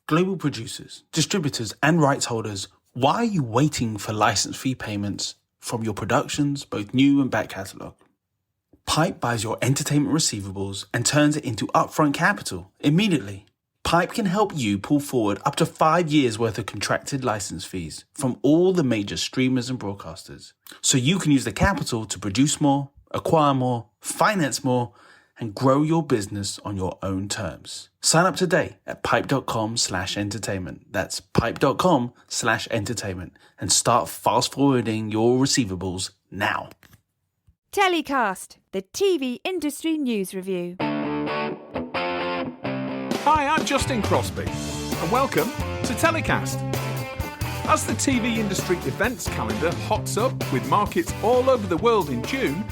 Global producers, distributors, and rights holders, why are you waiting for license fee payments from your productions, both new and back catalogue? Pipe buys your entertainment receivables and turns it into upfront capital immediately. Pipe can help you pull forward up to 5 years worth of contracted license fees from all the major streamers and broadcasters, so you can use the capital to produce more, acquire more, finance more, and grow your business on your own terms. Sign up today at pipe.com/entertainment. That's pipe.com/entertainment and start fast forwarding your receivables now. TellyCast, the TV industry news review. Hi, I'm Justin Crosby, and welcome to TellyCast. As the TV industry events calendar hots up with markets all over the world in June,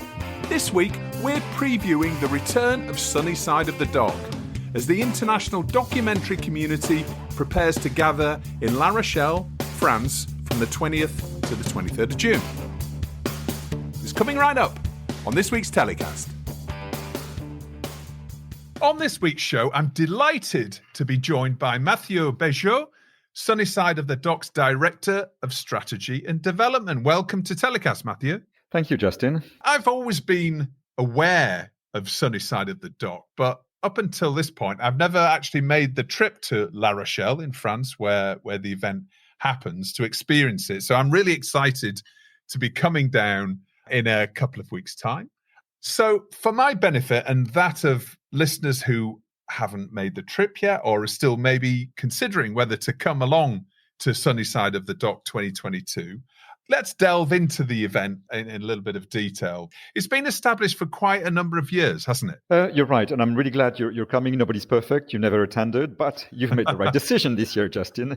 this week we're previewing the return of Sunnyside of the Dog as the international documentary community prepares to gather in La Rochelle, France from the 20th to the 23rd of June. It's coming right up on this week's TellyCast. On this week's show, I'm delighted to be joined by Mathieu Bejot, Sunnyside of the Doc's Director of Strategy and Development. Welcome to TellyCast, Mathieu. Thank you, Justin. I've always been aware of Sunnyside of the Doc, but up until this point, I've never actually made the trip to La Rochelle in France, where the event happens, to experience it. So I'm really excited to be coming down in a couple of weeks' time. So for my benefit and that of listeners who haven't made the trip yet or are still maybe considering whether to come along to Sunnyside of the Doc 2022, let's delve into the event in a little bit of detail. It's been established for quite a number of years, hasn't it? You're right, and I'm really glad you're coming. Nobody's perfect. You never attended, but you've made the right decision this year, Justin.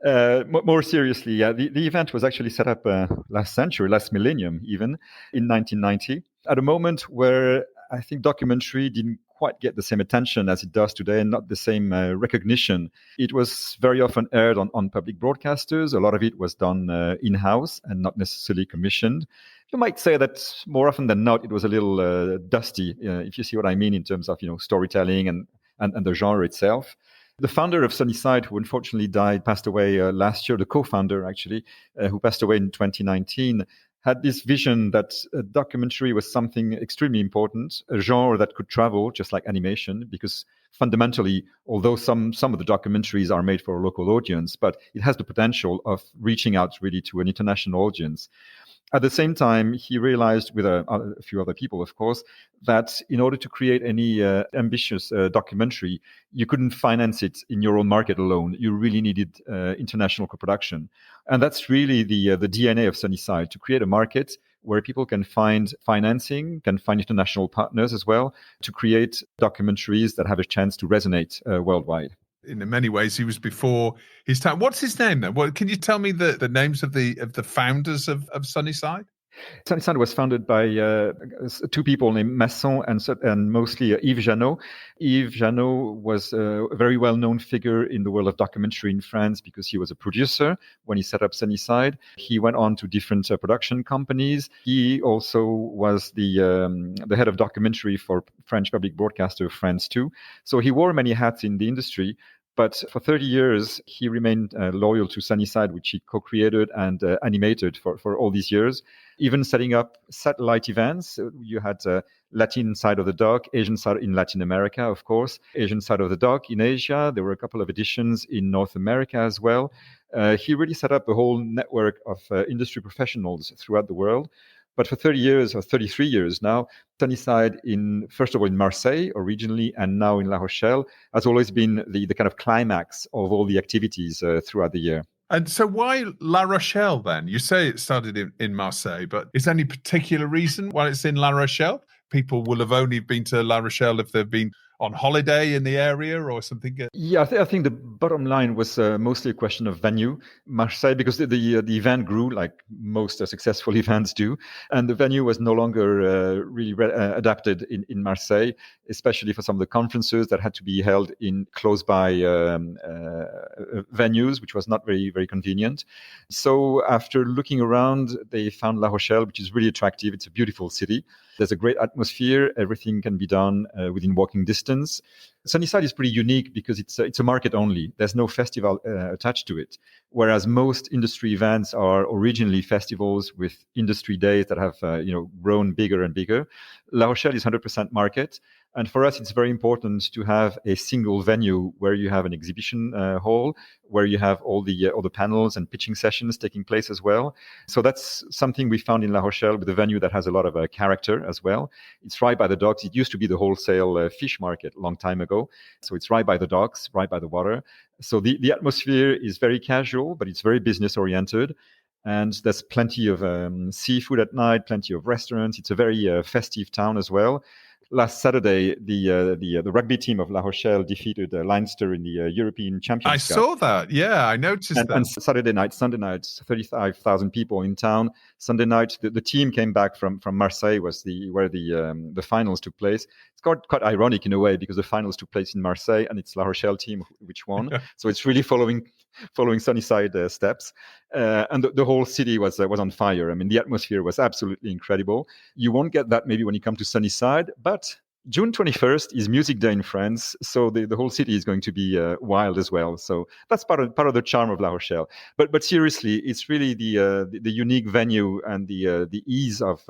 More seriously, the event was actually set up last millennium even, in 1990, at a moment where I think documentary didn't quite get the same attention as it does today and not the same recognition. It was very often aired on public broadcasters. A lot of it was done in-house and not necessarily commissioned. You might say that more often than not, it was a little dusty, if you see what I mean, in terms of storytelling and the genre itself. The founder of Sunnyside, who unfortunately passed away last year, the co-founder actually, who passed away in 2019, had this vision that a documentary was something extremely important, a genre that could travel just like animation, because fundamentally, although some of the documentaries are made for a local audience, but it has the potential of reaching out really to an international audience. At the same time, he realized, with a few other people, of course, that in order to create any ambitious documentary, you couldn't finance it in your own market alone. You really needed international co-production. And that's really the DNA of Sunnyside, to create a market where people can find financing, can find international partners as well, to create documentaries that have a chance to resonate worldwide. In many ways, he was before his time. What's his name then? Well, can you tell me the names of the founders of Sunnyside? Sunnyside was founded by two people named Masson and mostly Yves Janot. Yves Janot was a very well-known figure in the world of documentary in France because he was a producer when he set up Sunnyside. He went on to different production companies. He also was the head of documentary for French public broadcaster France 2. So he wore many hats in the industry. But for 30 years, he remained loyal to Sunnyside, which he co-created and animated for all these years, even setting up satellite events. You had Latin side of the doc, Asian side in Latin America, of course, Asian side of the doc in Asia. There were a couple of editions in North America as well. He really set up a whole network of industry professionals throughout the world. But for 30 years or 33 years now, Sunnyside, first of all in Marseille originally and now in La Rochelle, has always been the kind of climax of all the activities throughout the year. And so why La Rochelle then? You say it started in Marseille, but is there any particular reason why it's in La Rochelle? People will have only been to La Rochelle if they've been on holiday in the area or something? Yeah, I think the bottom line was mostly a question of venue. Marseille, because the event grew like most successful events do, and the venue was no longer really adapted in Marseille, especially for some of the conferences that had to be held in close by venues, which was not very, very convenient. So after looking around, they found La Rochelle, which is really attractive. It's a beautiful city. There's a great atmosphere. Everything can be done within walking distance. Sunnyside is pretty unique because it's a market only. There's no festival attached to it. Whereas most industry events are originally festivals with industry days that have grown bigger and bigger. La Rochelle is 100% market. And for us, it's very important to have a single venue where you have an exhibition hall, where you have all the panels and pitching sessions taking place as well. So that's something we found in La Rochelle with a venue that has a lot of character as well. It's right by the docks. It used to be the wholesale fish market a long time ago. So it's right by the docks, right by the water. So the atmosphere is very casual, but it's very business oriented. And there's plenty of seafood at night, plenty of restaurants. It's a very festive town as well. Last Saturday, the rugby team of La Rochelle defeated Leinster in the European Champions I Cup. saw that. Yeah, I noticed that. And Sunday night, 35,000 people in town. Sunday night, the team came back from Marseille, where the finals took place. It's quite ironic in a way because the finals took place in Marseille and it's La Rochelle team which won. So it's really following Sunnyside steps. And the whole city was on fire. I mean, the atmosphere was absolutely incredible. You won't get that maybe when you come to Sunnyside, but June 21st is Music Day in France, so the whole city is going to be wild as well. So that's part of the charm of La Rochelle. But seriously, it's really the unique venue and the ease of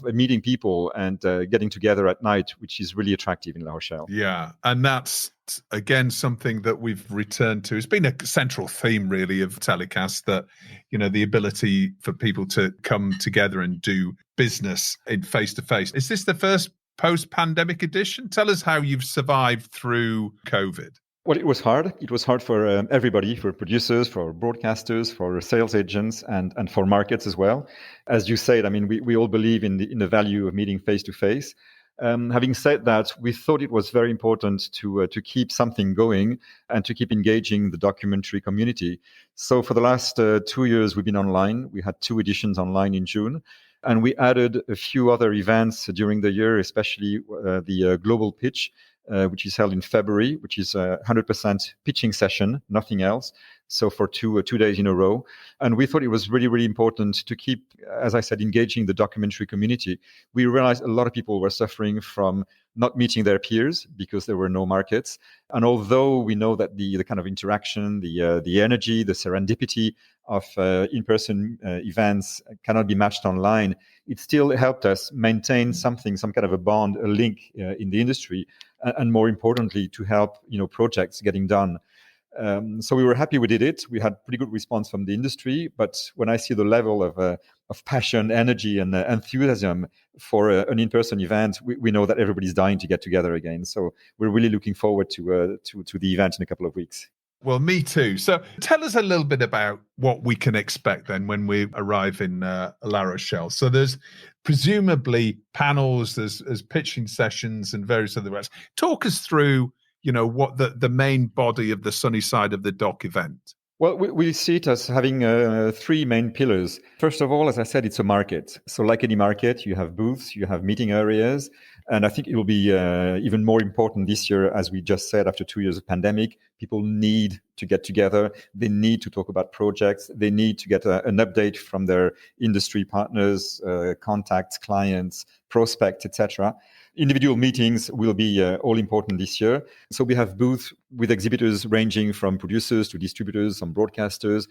meeting people and getting together at night, which is really attractive in La Rochelle. Yeah, and that's again something that we've returned to. It's been a central theme really of TellyCast, that the ability for people to come together and do business in face to face. Is this the first post-pandemic edition? Tell us how you've survived through COVID. Well, it was hard. It was hard for everybody, for producers, for broadcasters, for sales agents, and for markets as well. As you said, I mean, we all believe in the value of meeting face to face. Having said that, we thought it was very important to keep something going and to keep engaging the documentary community. So for the last 2 years, we've been online. We had 2 editions online in June. And we added a few other events during the year, especially the Global Pitch, which is held in February, which is a 100% pitching session, nothing else. So for 2 days in a row. And we thought it was really, really important to keep, as I said, engaging the documentary community. We realized a lot of people were suffering from not meeting their peers because there were no markets. And although we know that the kind of interaction, the energy, the serendipity of in-person events cannot be matched online, it still helped us maintain some kind of a bond, a link in the industry, and more importantly, to help projects getting done. So we were happy we did it. We had pretty good response from the industry, but when I see the level of passion, energy, and enthusiasm for an in-person event, we know that everybody's dying to get together again. So we're really looking forward to the event in a couple of weeks. Well, me too. So tell us a little bit about what we can expect then when we arrive in La Rochelle. So there's presumably panels, there's pitching sessions and various other events. Talk us through what the main body of the Sunnyside of the Dock event. Well, we see it as having 3 main pillars. First of all, as I said, it's a market. So like any market, you have booths, you have meeting areas. And I think it will be even more important this year, as we just said, after 2 years of pandemic, people need to get together. They need to talk about projects. They need to get an update from their industry partners, contacts, clients, prospects, etc. Individual meetings will be all important this year. So we have booths with exhibitors ranging from producers to distributors, some broadcasters,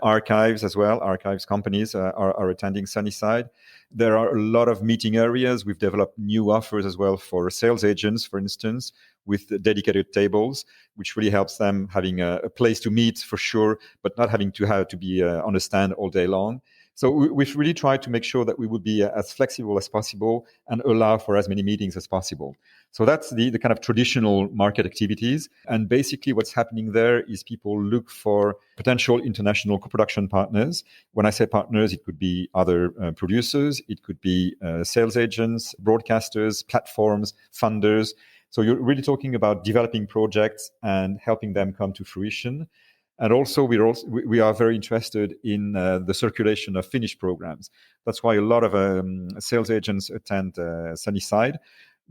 archives as well. Archives companies are attending Sunnyside. There are a lot of meeting areas. We've developed new offers as well for sales agents, for instance, with dedicated tables, which really helps them having a place to meet for sure, but not having to have to be on a stand all day long. So we've really tried to make sure that we would be as flexible as possible and allow for as many meetings as possible. So that's the kind of traditional market activities. And basically what's happening there is people look for potential international co-production partners. When I say partners, it could be other producers, it could be sales agents, broadcasters, platforms, funders. So you're really talking about developing projects and helping them come to fruition. And also, we are very interested in the circulation of finished programs. That's why a lot of sales agents attend Sunnyside.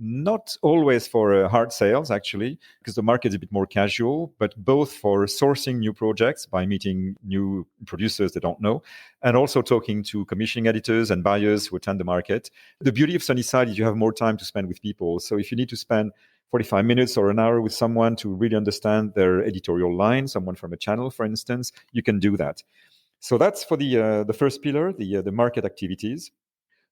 not always for hard sales, actually, because the market is a bit more casual, but both for sourcing new projects by meeting new producers they don't know, and also talking to commissioning editors and buyers who attend the market. The beauty of Sunnyside is you have more time to spend with people. So if you need to spend 45 minutes or an hour with someone to really understand their editorial line, someone from a channel, for instance, you can do that. So that's for the first pillar, the market activities.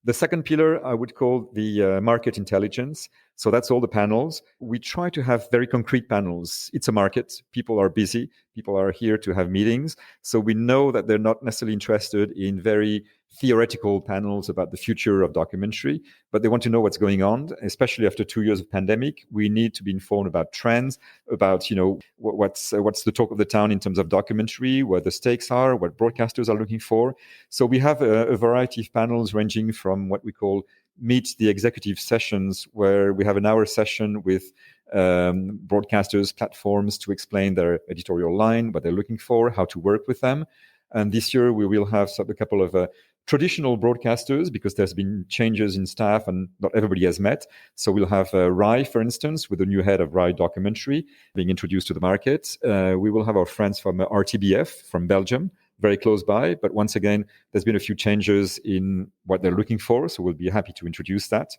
The second pillar I would call the market intelligence. So that's all the panels. We try to have very concrete panels. It's a market. People are busy. People are here to have meetings. So we know that they're not necessarily interested in very theoretical panels about the future of documentary, but they want to know what's going on, especially after 2 years of pandemic. We need to be informed about trends, about, what's the talk of the town in terms of documentary, where the stakes are, what broadcasters are looking for. So we have a variety of panels ranging from what we call meet the executive sessions, where we have an hour session with broadcasters, platforms to explain their editorial line, what they're looking for, how to work with them. And this year we will have a couple of traditional broadcasters, because there's been changes in staff and not everybody has met. So we'll have RAI, for instance, with the new head of RAI documentary being introduced to the market. We will have our friends from RTBF from Belgium, very close by. But once again, there's been a few changes in what they're looking for. So we'll be happy to introduce that.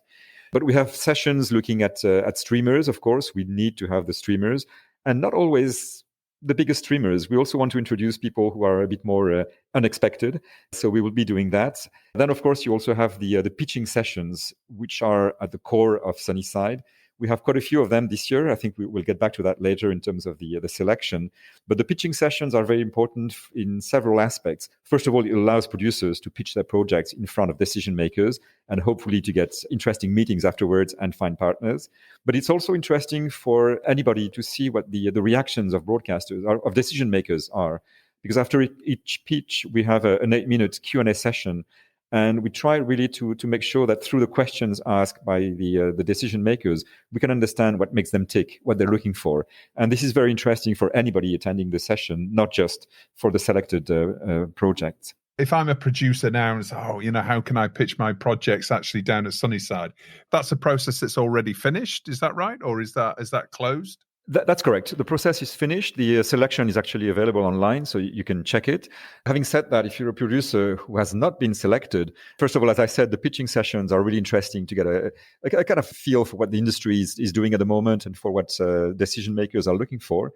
But we have sessions looking at streamers, of course. We need to have the streamers, and not always the biggest streamers. We also want to introduce people who are a bit more unexpected. So we will be doing that. Then, of course, you also have the pitching sessions, which are at the core of Sunnyside. We have quite a few of them this year. I think we will get back to that later in terms of the selection. But the pitching sessions are very important in several aspects. First of all, it allows producers to pitch their projects in front of decision makers and hopefully to get interesting meetings afterwards and find partners. But it's also interesting for anybody to see what the reactions of broadcasters, of decision makers are. Because after each pitch, we have an 8-minute Q&A session. And we try really to make sure that through the questions asked by the decision makers, we can understand what makes them tick, what they're looking for. And this is very interesting for anybody attending the session, not just for the selected projects. If I'm a producer now and say, how can I pitch my projects actually down at Sunnyside? That's a process that's already finished. Is that right? Or is that closed? That's correct. The process is finished. The selection is actually available online, so you can check it. Having said that, if you're a producer who has not been selected, first of all, as I said, the pitching sessions are really interesting to get a kind of feel for what the industry is doing at the moment and for what decision makers are looking for.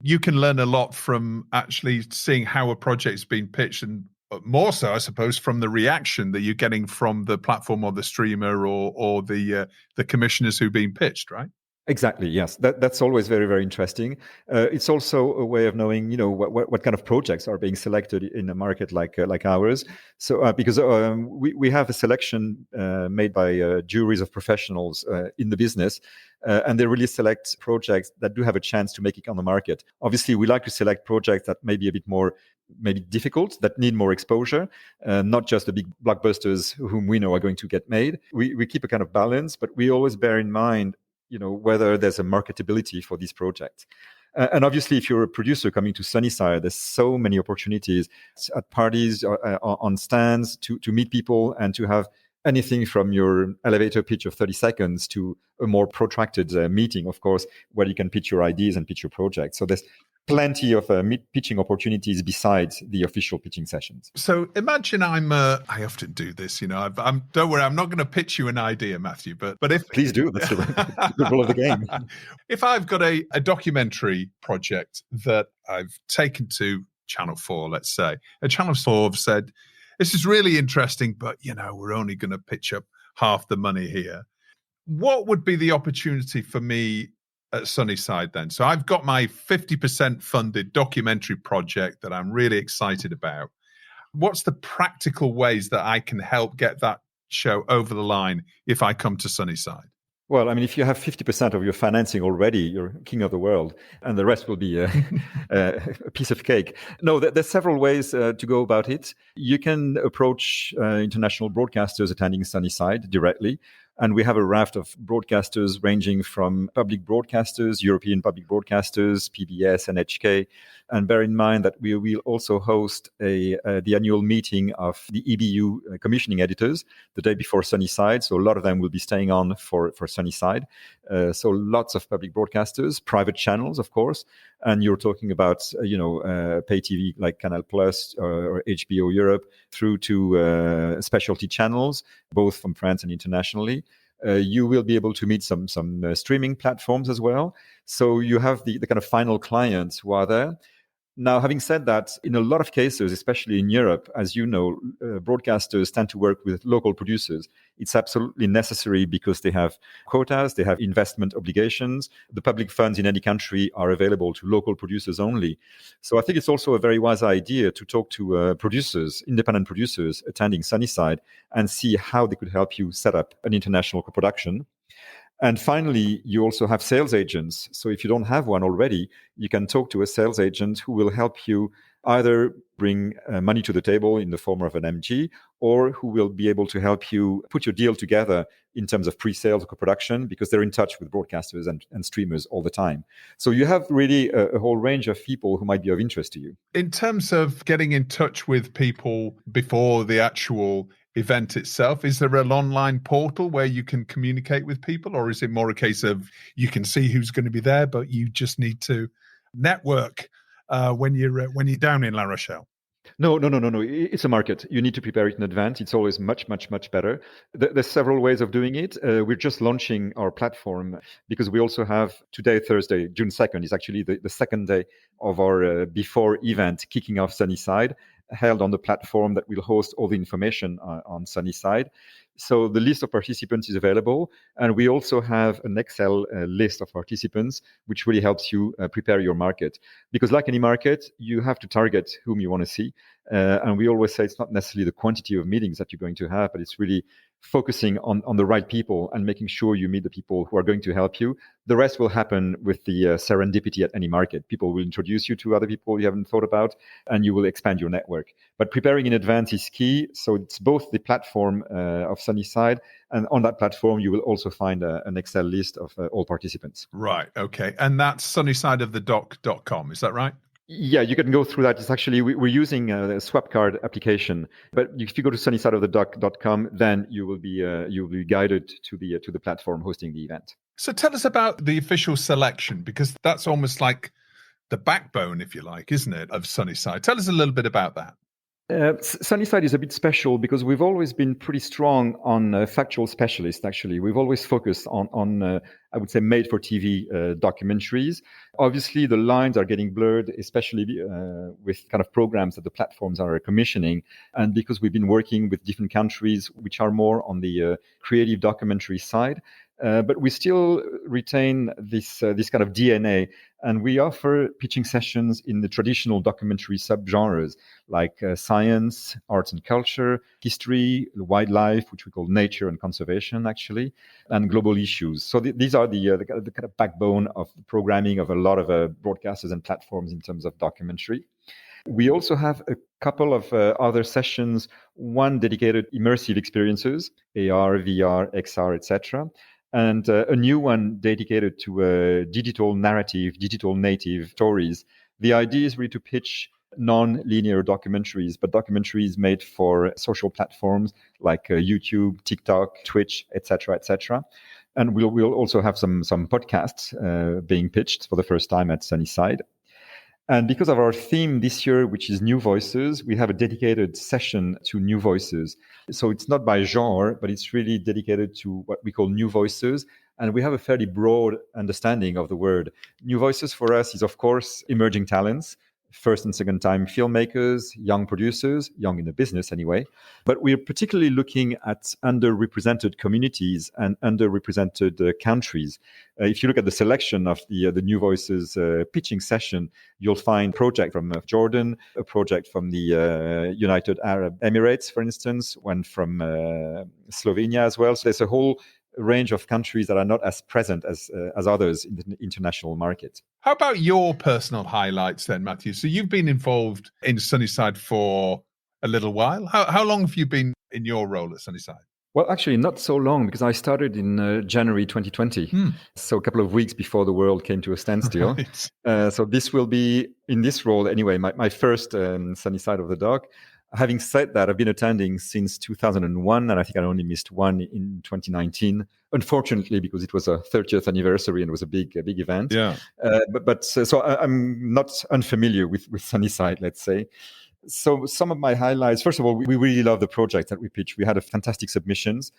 You can learn a lot from actually seeing how a project's been pitched, and more so, I suppose, from the reaction that you're getting from the platform or the streamer or the commissioners who've been pitched, right? Exactly. Yes, that's always very, very interesting. It's also a way of knowing, what kind of projects are being selected in a market like ours. So because we have a selection made by juries of professionals in the business, and they really select projects that do have a chance to make it on the market. Obviously, we like to select projects that may be a bit more maybe difficult, that need more exposure, not just the big blockbusters whom we know are going to get made. We keep a kind of balance, but we always bear in mind whether there's a marketability for these projects. And obviously, if you're a producer coming to Sunnyside, there's so many opportunities at parties, on stands, to meet people and to have anything from your elevator pitch of 30 seconds to a more protracted meeting, of course, where you can pitch your ideas and pitch your project. So there's plenty of pitching opportunities besides the official pitching sessions. So imagine I often do this, don't worry, I'm not going to pitch you an idea, Matthew, but if... Please do, that's the rule of the game. If I've got a documentary project that I've taken to Channel 4, let's say, and Channel 4 have said, this is really interesting, but, we're only going to pitch up half the money here. What would be the opportunity for me at Sunnyside then? So I've got my 50% funded documentary project that I'm really excited about. What's the practical ways that I can help get that show over the line if I come to Sunnyside? Well, if you have 50% of your financing already, you're king of the world, and the rest will be a piece of cake. No, there's several ways to go about it. You can approach international broadcasters attending Sunnyside directly. And we have a raft of broadcasters ranging from public broadcasters, European public broadcasters, PBS, NHK. And bear in mind that we will also host the annual meeting of the EBU commissioning editors the day before Sunnyside. So a lot of them will be staying on for Sunnyside. So lots of public broadcasters, private channels, of course. And you're talking about, pay TV like Canal Plus or HBO Europe through to specialty channels, both from France and internationally. You will be able to meet some streaming platforms as well. So you have the kind of final clients who are there. Now, having said that, in a lot of cases, especially in Europe, as you know, broadcasters tend to work with local producers. It's absolutely necessary because they have quotas, they have investment obligations. The public funds in any country are available to local producers only. So I think it's also a very wise idea to talk to producers, independent producers attending Sunnyside, and see how they could help you set up an international co-production. And finally, you also have sales agents. So if you don't have one already, you can talk to a sales agent who will help you either bring money to the table in the form of an MG, or who will be able to help you put your deal together in terms of pre-sales or co-production, because they're in touch with broadcasters and streamers all the time. So you have really a whole range of people who might be of interest to you. In terms of getting in touch with people before the actual event itself, is there an online portal where you can communicate with people, or is it more a case of you can see who's going to be there, but you just need to network when you're down in La Rochelle? No. It's a market. You need to prepare it in advance. It's always much, much, much better. There's several ways of doing it. We're just launching our platform because we also have today, Thursday, June 2nd, is actually the second day of our before event kicking off Sunnyside, held on the platform that will host all the information on Sunnyside. So the list of participants is available. And we also have an Excel list of participants, which really helps you prepare your market. Because like any market, you have to target whom you want to see. And we always say it's not necessarily the quantity of meetings that you're going to have, but it's really focusing on the right people and making sure you meet the people who are going to help you. The rest will happen with the serendipity at any market. People will introduce you to other people you haven't thought about, and you will expand your network. But preparing in advance is key. So it's both the platform of Sunnyside, and on that platform, you will also find an Excel list of all participants. Right. Okay. And that's sunnysideofthedock.com. Is that right? Yeah, you can go through that. It's actually, we're using a swap card application, but if you go to sunnysideofthedock.com, then you will be guided to the platform hosting the event. So tell us about the official selection, because that's almost like the backbone, if you like, isn't it, of Sunnyside? Tell us a little bit about that. Sunnyside is a bit special because we've always been pretty strong on factual specialists, actually. We've always focused on I would say, made-for-TV documentaries. Obviously, the lines are getting blurred, especially with kind of programs that the platforms are commissioning. And because we've been working with different countries which are more on the creative documentary side, but we still retain this kind of DNA, and we offer pitching sessions in the traditional documentary subgenres like science, arts and culture, history, wildlife, which we call nature and conservation, actually, and global issues. So these are the kind of backbone of the programming of a lot of broadcasters and platforms in terms of documentary. We also have a couple of other sessions, one dedicated immersive experiences, AR, VR, XR, etc., and a new one dedicated to digital narrative, digital native stories. The idea is really to pitch non-linear documentaries, but documentaries made for social platforms like YouTube, TikTok, Twitch, etc., etc. And we'll also have some podcasts being pitched for the first time at Sunnyside. And because of our theme this year, which is New Voices, we have a dedicated session to New Voices. So it's not by genre, but it's really dedicated to what we call New Voices. And we have a fairly broad understanding of the word. New Voices for us is, of course, emerging talents, first and second time filmmakers, young producers, young in the business anyway. But we're particularly looking at underrepresented communities and underrepresented countries. If you look at the selection of the New Voices pitching session, you'll find a project from Jordan, a project from the United Arab Emirates, for instance, one from Slovenia as well. So there's a whole range of countries that are not as present as others in the international market. How about your personal highlights then, Mathieu? So you've been involved in Sunnyside for a little while. How long have you been in your role at Sunnyside? Well, actually, not so long, because I started in January 2020. So a couple of weeks before the world came to a standstill. Right. So this will be, in this role anyway, my first Sunnyside of the Dock. Having said that, I've been attending since 2001, and I think I only missed one in 2019, unfortunately, because it was a 30th anniversary and it was a big event. Yeah. So I'm not unfamiliar with Sunnyside, let's say. So some of my highlights, first of all, we really love the project that we pitched. We had a fantastic submissions.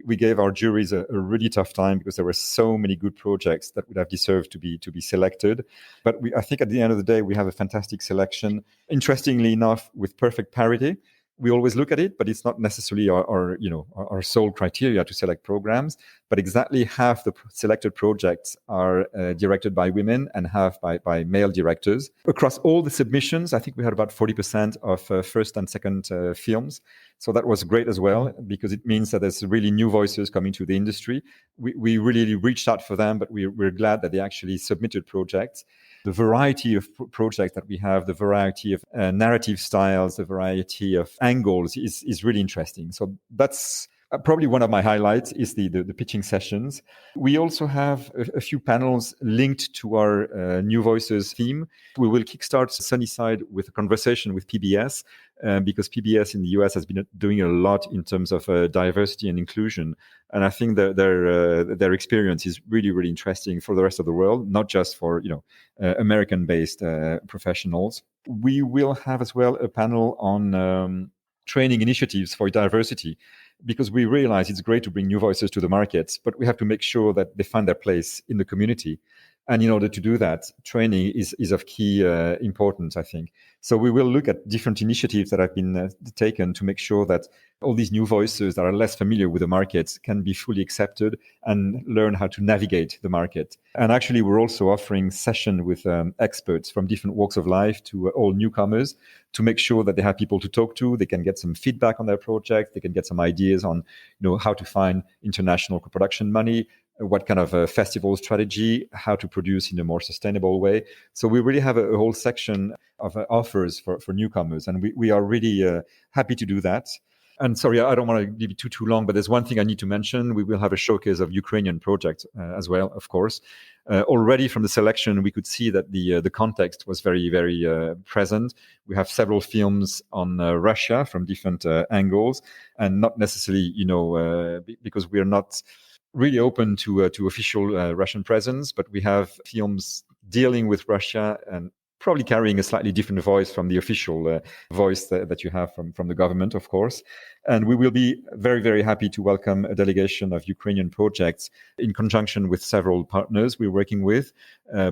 We gave our juries a really tough time because there were so many good projects that would have deserved to be selected. But I think at the end of the day, we have a fantastic selection. Interestingly enough, with perfect parity. We always look at it, but it's not necessarily our sole criteria to select programs. But exactly half the selected projects are directed by women and half by male directors. Across all the submissions, I think we had about 40% of first and second films. So that was great as well, because it means that there's really new voices coming to the industry. We really reached out for them, but we're glad that they actually submitted projects. The variety of projects that we have, the variety of narrative styles, the variety of angles is really interesting. So that's probably one of my highlights is the pitching sessions. We also have a few panels linked to our New Voices theme. We will kickstart Sunnyside with a conversation with PBS, because PBS in the US has been doing a lot in terms of diversity and inclusion. And I think that their experience is really, really interesting for the rest of the world, not just for American-based professionals. We will have as well a panel on training initiatives for diversity, because we realize it's great to bring new voices to the market, but we have to make sure that they find their place in the community. And in order to do that, training is of key importance, I think. So we will look at different initiatives that have been taken to make sure that all these new voices that are less familiar with the market can be fully accepted and learn how to navigate the market. And actually, we're also offering sessions with experts from different walks of life to all newcomers to make sure that they have people to talk to. They can get some feedback on their project. They can get some ideas on how to find international co-production money, what kind of festival strategy, how to produce in a more sustainable way. So we really have a whole section of offers for newcomers, and we are really happy to do that. And sorry, I don't want to leave it too long, but there's one thing I need to mention. We will have a showcase of Ukrainian projects as well, of course. Already from the selection, we could see that the context was very, very present. We have several films on Russia from different angles, and not necessarily, because we are not really open to official Russian presence, but we have films dealing with Russia and probably carrying a slightly different voice from the official voice that you have from the government, of course. And we will be very, very happy to welcome a delegation of Ukrainian projects in conjunction with several partners we're working with,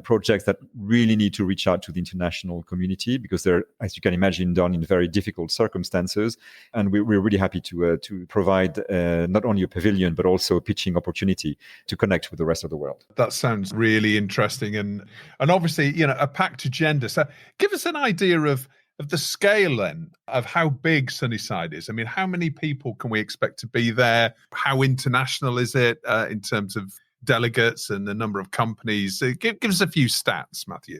projects that really need to reach out to the international community because they're, as you can imagine, done in very difficult circumstances. And we're really happy to provide not only a pavilion, but also a pitching opportunity to connect with the rest of the world. That sounds really interesting. And obviously, a packed agenda. So give us an idea of the scale then of how big Sunnyside is. I mean, how many people can we expect to be there? How international is it in terms of delegates and the number of companies? Give us a few stats, Mathieu.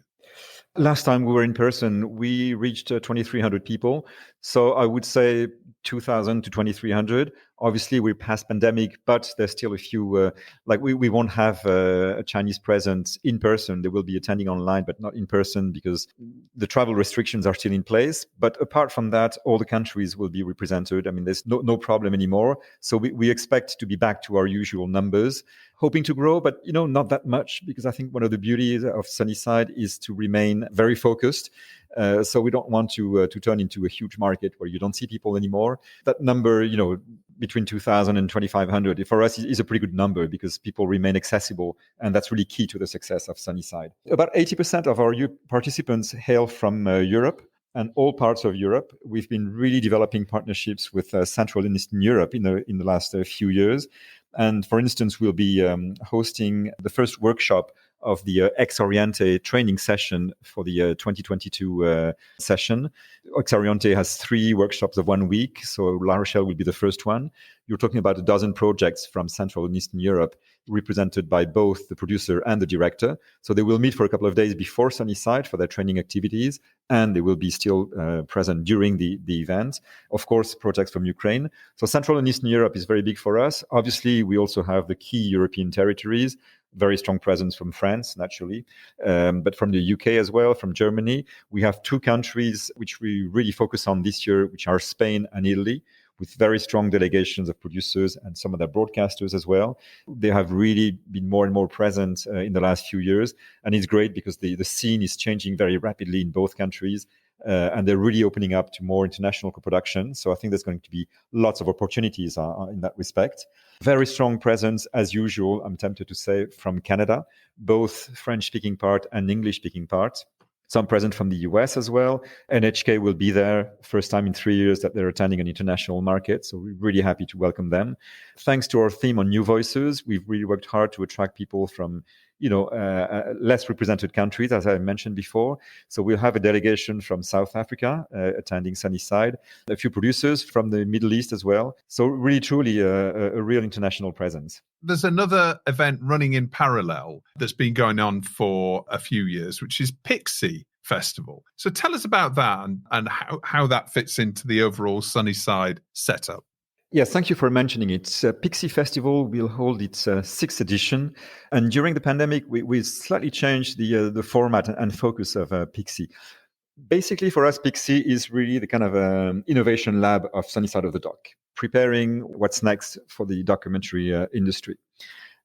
Last time we were in person, we reached 2,300 people. So I would say 2,000 to 2,300. Obviously, we're past pandemic, but there's still a few, we won't have a Chinese presence in person. They will be attending online, but not in person because the travel restrictions are still in place. But apart from that, all the countries will be represented. I mean, there's no problem anymore. So we expect to be back to our usual numbers, hoping to grow, but, not that much, because I think one of the beauties of Sunnyside is to remain very focused. So we don't want to turn into a huge market where you don't see people anymore. That number, between 2,000 and 2,500 for us is a pretty good number because people remain accessible. And that's really key to the success of Sunnyside. About 80% of our participants hail from Europe and all parts of Europe. We've been really developing partnerships with Central and Eastern Europe in the last few years. And for instance, we'll be hosting the first workshop of the Ex Oriente training session for the 2022 session. Ex Oriente has 3 workshops of 1 week, so La Rochelle will be the first one. You're talking about a dozen projects from Central and Eastern Europe, represented by both the producer and the director. So they will meet for a couple of days before Sunnyside for their training activities, and they will be still present during the event. Of course, projects from Ukraine. So Central and Eastern Europe is very big for us. Obviously, we also have the key European territories, very strong presence from France, naturally, but from the UK as well, from Germany. We have 2 countries which we really focus on this year, which are Spain and Italy, with very strong delegations of producers and some of their broadcasters as well. They have really been more and more present in the last few years. And it's great because the scene is changing very rapidly in both countries. And they're really opening up to more international co-production. So I think there's going to be lots of opportunities in that respect. Very strong presence, as usual, I'm tempted to say, from Canada, both French-speaking part and English-speaking part. Some present from the US as well. NHK will be there, first time in 3 years that they're attending an international market. So we're really happy to welcome them. Thanks to our theme on new voices, we've really worked hard to attract people from less represented countries, as I mentioned before. So we'll have a delegation from South Africa attending Sunnyside, a few producers from the Middle East as well. So really, truly a real international presence. There's another event running in parallel that's been going on for a few years, which is Pixie Festival. So tell us about that and how that fits into the overall Sunnyside setup. Yes, thank you for mentioning it. Pixie Festival will hold its 6th edition. And during the pandemic, we slightly changed the format and focus of Pixie. Basically, for us, Pixie is really the kind of innovation lab of Sunnyside of the Dock, preparing what's next for the documentary industry.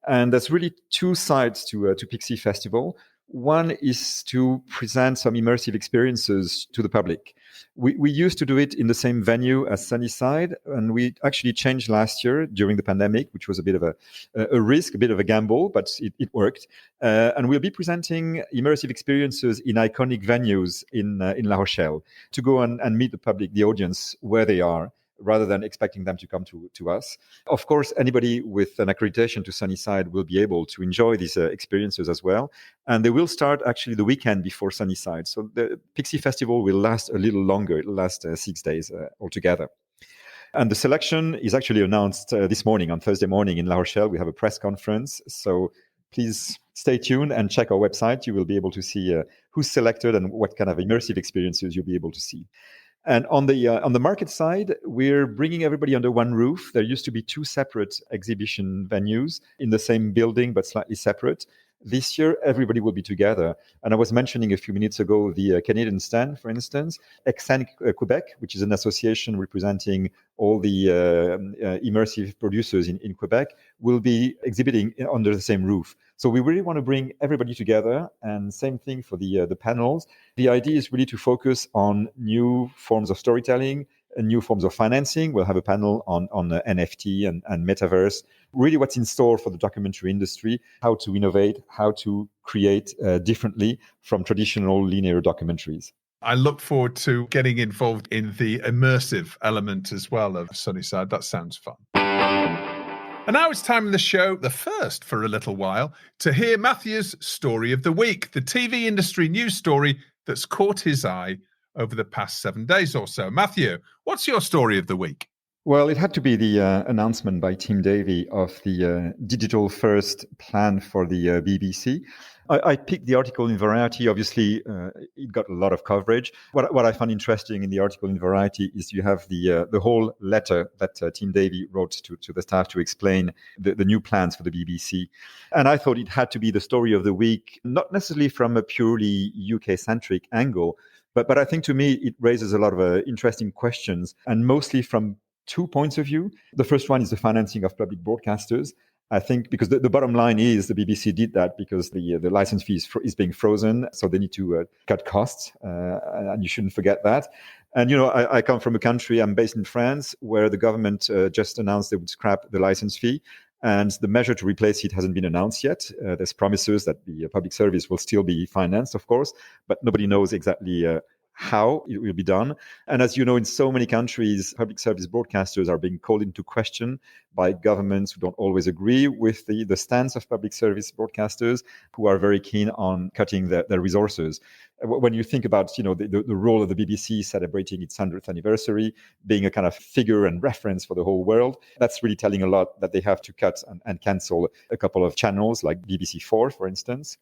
And there's really 2 sides to Pixie Festival. One is to present some immersive experiences to the public. We used to do it in the same venue as Sunnyside, and we actually changed last year during the pandemic, which was a bit of a risk, a bit of a gamble, but it worked. And we'll be presenting immersive experiences in iconic venues in La Rochelle to go and meet the public, the audience, where they are, rather than expecting them to come to us. Of course, anybody with an accreditation to Sunnyside will be able to enjoy these experiences as well. And they will start actually the weekend before Sunnyside. So the Pixie Festival will last a little longer. It'll last 6 days altogether. And the selection is actually announced this morning, on Thursday morning in La Rochelle. We have a press conference. So please stay tuned and check our website. You will be able to see who's selected and what kind of immersive experiences you'll be able to see. And on the market side, we're bringing everybody under one roof. There used to be 2 separate exhibition venues in the same building, but slightly separate. This year, everybody will be together. And I was mentioning a few minutes ago the Canadian stand, for instance. EXCEN Quebec, which is an association representing all the immersive producers in Quebec, will be exhibiting under the same roof. So we really want to bring everybody together, and same thing for the panels. The idea is really to focus on new forms of storytelling and new forms of financing. We'll have a panel on NFT and metaverse, really what's in store for the documentary industry, how to innovate, how to create differently from traditional linear documentaries. I look forward to getting involved in the immersive element as well of Sunnyside. That sounds fun. And now it's time in the show, the first for a little while, to hear Mathieu's story of the week, the TV industry news story that's caught his eye over the past 7 days or so. Mathieu, what's your story of the week? Well, it had to be the announcement by Tim Davie of the digital first plan for the BBC. I picked the article in Variety. Obviously, it got a lot of coverage. What I found interesting in the article in Variety is you have the whole letter that Tim Davie wrote to the staff to explain the new plans for the BBC. And I thought it had to be the story of the week, not necessarily from a purely UK-centric angle, but I think to me it raises a lot of interesting questions, and mostly from 2 points of view. The first one is the financing of public broadcasters. I think because the bottom line is the BBC did that because the license fee is being frozen, so they need to cut costs, and you shouldn't forget that. And, you know, I come from a country, I'm based in France, where the government just announced they would scrap the license fee, and the measure to replace it hasn't been announced yet. There's promises that the public service will still be financed, of course, but nobody knows exactly how it will be done. And as you know, in so many countries, public service broadcasters are being called into question by governments who don't always agree with the stance of public service broadcasters, who are very keen on cutting their resources. When you think about, the role of the BBC celebrating its 100th anniversary, being a kind of figure and reference for the whole world, that's really telling a lot that they have to cut and cancel a couple of channels like BBC4, for instance.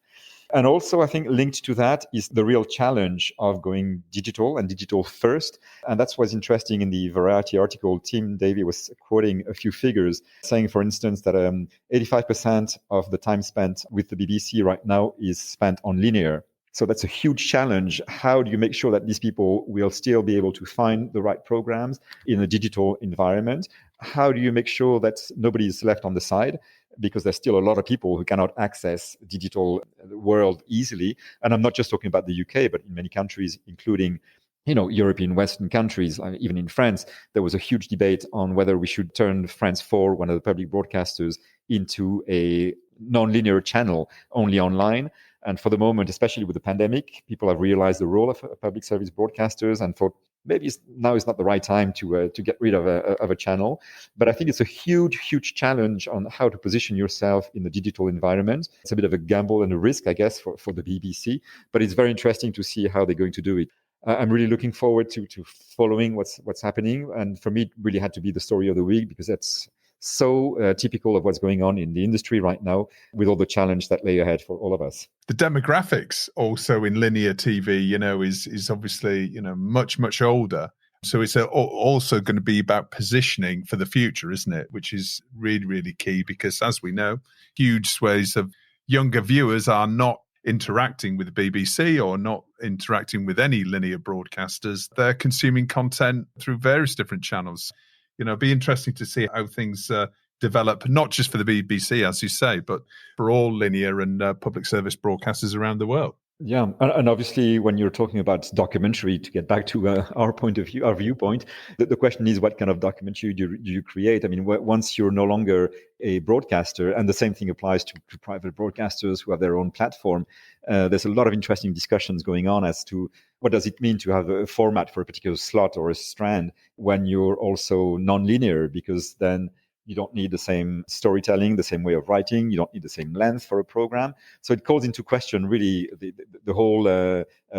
And also, I think linked to that is the real challenge of going digital and digital first. And that's what's interesting in the Variety article. Tim Davie was quoting a few figures, saying, for instance, that 85% of the time spent with the BBC right now is spent on linear. So that's a huge challenge. How do you make sure that these people will still be able to find the right programs in a digital environment? How do you make sure that nobody is left on the side? Because there's still a lot of people who cannot access digital world easily. And I'm not just talking about the UK, but in many countries, including European Western countries. Even in France, there was a huge debate on whether we should turn France 4, one of the public broadcasters, into a non-linear channel only online. And for the moment, especially with the pandemic, people have realized the role of public service broadcasters and thought maybe now is not the right time to get rid of a channel. But I think it's a huge, huge challenge on how to position yourself in the digital environment. It's a bit of a gamble and a risk, I guess, for the BBC. But it's very interesting to see how they're going to do it. I'm really looking forward to following what's happening. And for me, it really had to be the story of the week, because that's so typical of what's going on in the industry right now, with all the challenge that lay ahead for all of us. The demographics also in linear TV, is obviously, much, much older. So it's also going to be about positioning for the future, isn't it? Which is really, really key, because as we know, huge swathes of younger viewers are not interacting with the BBC or not interacting with any linear broadcasters. They're consuming content through various different channels. It'd be interesting to see how things develop, not just for the BBC, as you say, but for all linear and public service broadcasters around the world. Yeah, and obviously, when you're talking about documentary, to get back to our point of view, our viewpoint, the question is, what kind of documentary do you create? I mean, once you're no longer a broadcaster, and the same thing applies to private broadcasters who have their own platform, there's a lot of interesting discussions going on as to what does it mean to have a format for a particular slot or a strand when you're also non-linear, because then you don't need the same storytelling, the same way of writing. You don't need the same length for a program. So it calls into question really the whole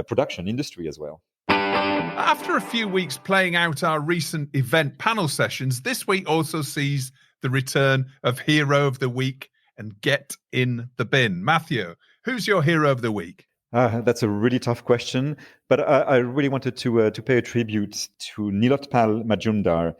production industry as well. After a few weeks playing out our recent event panel sessions, this week also sees the return of Hero of the Week and Get in the Bin. Mathieu, who's your Hero of the Week? That's a really tough question, but I really wanted to pay a tribute to Nilotpal Majumdar,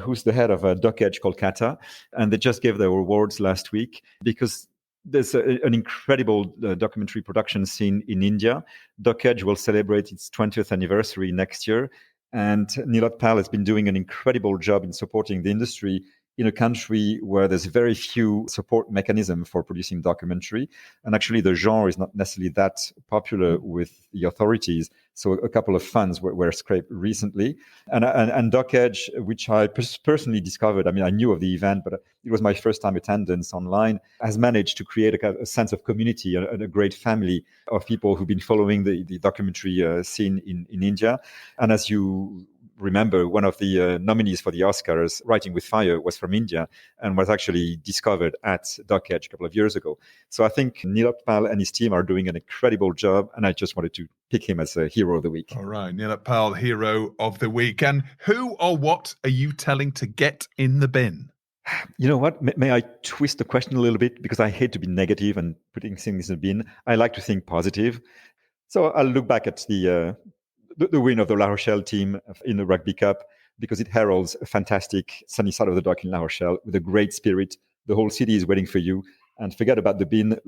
who's the head of DocEdge Kolkata, and they just gave their awards last week because there's an incredible documentary production scene in India. DocEdge will celebrate its 20th anniversary next year, and Nilotpal has been doing an incredible job in supporting the industry in a country where there's very few support mechanism for producing documentary. And actually the genre is not necessarily that popular with the authorities. So a couple of funds were scraped recently. And DocEdge, which I personally discovered, I knew of the event, but it was my first time attendance online, has managed to create a sense of community and a great family of people who've been following the documentary scene in India. And as you remember, one of the nominees for the Oscars, Writing with Fire, was from India and was actually discovered at DocEdge a couple of years ago. So I think Nilotpal and his team are doing an incredible job, and I just wanted to pick him as a Hero of the Week. All right, Nilotpal, Hero of the Week. And who or what are you telling to get in the bin? You know what? May I twist the question a little bit, because I hate to be negative and putting things in the bin. I like to think positive. So I'll look back at the win of the La Rochelle team in the Rugby Cup, because it heralds a fantastic sunny side of the dock in La Rochelle with a great spirit. The whole city is waiting for you. And forget about the bin.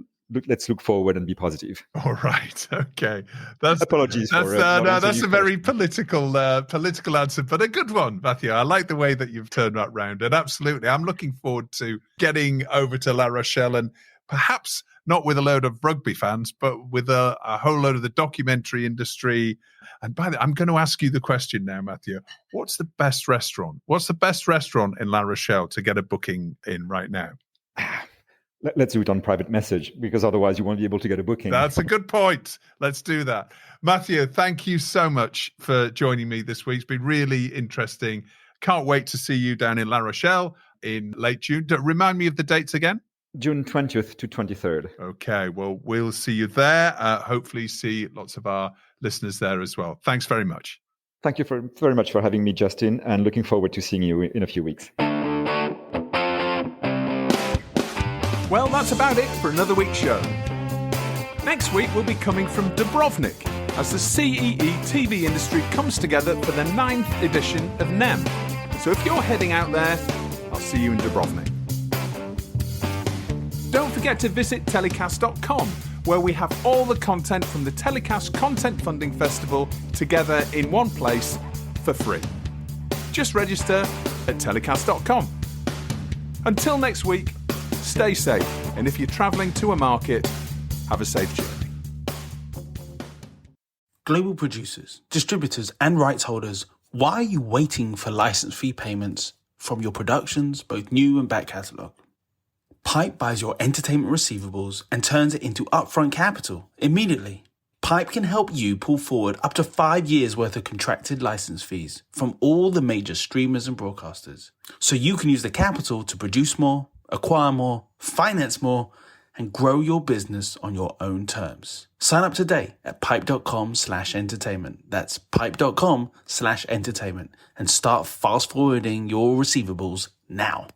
Let's look forward and be positive. All right. Okay. Apologies. That's a very political answer, but a good one, Mathieu. I like the way that you've turned that round. And absolutely, I'm looking forward to getting over to La Rochelle, and perhaps not with a load of rugby fans, but with a whole load of the documentary industry. And by the way, I'm going to ask you the question now, Mathieu. What's the best restaurant? What's the best restaurant in La Rochelle to get a booking in right now? Let's do it on private message, because otherwise you won't be able to get a booking. That's a good point. Let's do that. Mathieu, thank you so much for joining me this week. It's been really interesting. Can't wait to see you down in La Rochelle in late June. Remind me of the dates again. June 20th to 23rd. Okay, well, we'll see you there. Hopefully see lots of our listeners there as well. Thanks very much. Thank you very much for having me, Justin, and looking forward to seeing you in a few weeks. Well, that's about it for another week's show. Next week, we'll be coming from Dubrovnik as the CEE TV industry comes together for the 9th edition of NEM. So if you're heading out there, I'll see you in Dubrovnik. Don't forget to visit TellyCast.com, where we have all the content from the TellyCast Content Funding Festival together in one place for free. Just register at TellyCast.com. Until next week, stay safe, and if you're travelling to a market, have a safe journey. Global producers, distributors, and rights holders, why are you waiting for license fee payments from your productions, both new and back catalogue? Pipe buys your entertainment receivables and turns it into upfront capital immediately. Pipe can help you pull forward up to 5 years worth of contracted license fees from all the major streamers and broadcasters, so you can use the capital to produce more, acquire more, finance more, and grow your business on your own terms. Sign up today at pipe.com/entertainment. That's pipe.com/entertainment and start fast forwarding your receivables now.